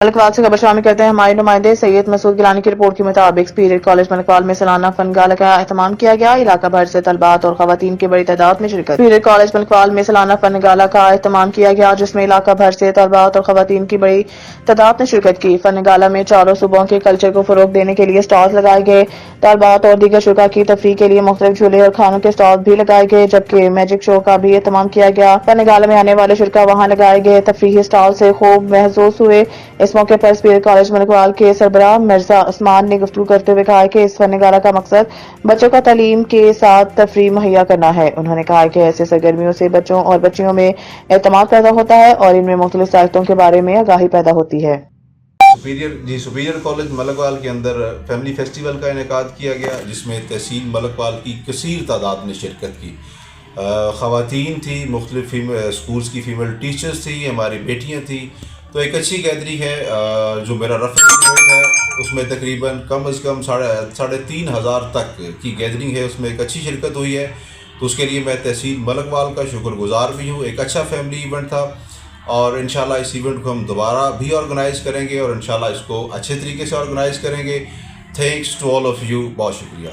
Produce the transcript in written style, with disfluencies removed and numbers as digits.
मलिकवाल से खबर शामिल करते हैं हमारे नुमाइंदे सैयद मसूद गिलानी की रिपोर्ट के मुताबिक पीरियड कॉलेज मलिकवाल में सालाना फन गाला का एहतमाम किया गया। इलाका भर से तलबात और खवातीन की बड़ी तादाद में शिरकत। पीरियड कॉलेज मलिकवाल में सालाना फन गाला का एहतमाम किया गया, जिसमें इलाका भर से तलबात और खवातीन की बड़ी तादाद ने शिरकत की। फन गाला में चारों सूबों के कल्चर को फरोग देने के लिए स्टॉल लगाए गए। तलबात और दीगर शुरा की तफरीह के लिए मुख्तलिफ झूले और खानों के स्टॉल भी लगाए गए, जबकि मैजिक शो का भी एहतमाम किया गया। फन गाला में आने वाले शुरा वहां लगाए गए तफरीही स्टॉल से खूब महसूस हुए। इस मौके पर पीरियड कॉलेज मलिकवाल के सरबराह मिर्जा उस्मान ने गुफ्तगू करते हुए कहा कि इस फन गाला का मकसद बच्चों का तालीम के साथ तफरीह मुहैया करना है। उन्होंने कहा कि ऐसे सरगर्मियों से बच्चों और बच्चियों में एतमाद पैदा होता है और इनमें मुख्तलिफ साहित्यों के बारे में आगाही पैदा होती है। सुपीरियर कॉलेज मलकवाल के अंदर फैमिली फेस्टिवल का इनेकाद किया गया, जिसमें तहसील मलकवाल की कसीर तादाद ने शिरकत की। ख़वातीन थी, मुख्तलिफ स्कूल्स की फ़ीमेल टीचर्स थी, हमारी बेटियाँ थी। तो एक अच्छी गैदरिंग है। जो मेरा रेफरेंस रेट है उसमें तकरीबन कम अज़ कम 3,500 तक की गैदरिंग है, उसमें एक अच्छी शिरकत हुई है। तो उसके लिए मैं तहसील मलकवाल का शुक्रगुजार भी हूँ। एक अच्छा फैमिली इवेंट था और इंशाल्लाह इस इवेंट को हम दोबारा भी ऑर्गेनाइज़ करेंगे और इंशाल्लाह इसको अच्छे तरीके से ऑर्गेनाइज़ करेंगे। Thanks to all of you, बहुत शुक्रिया।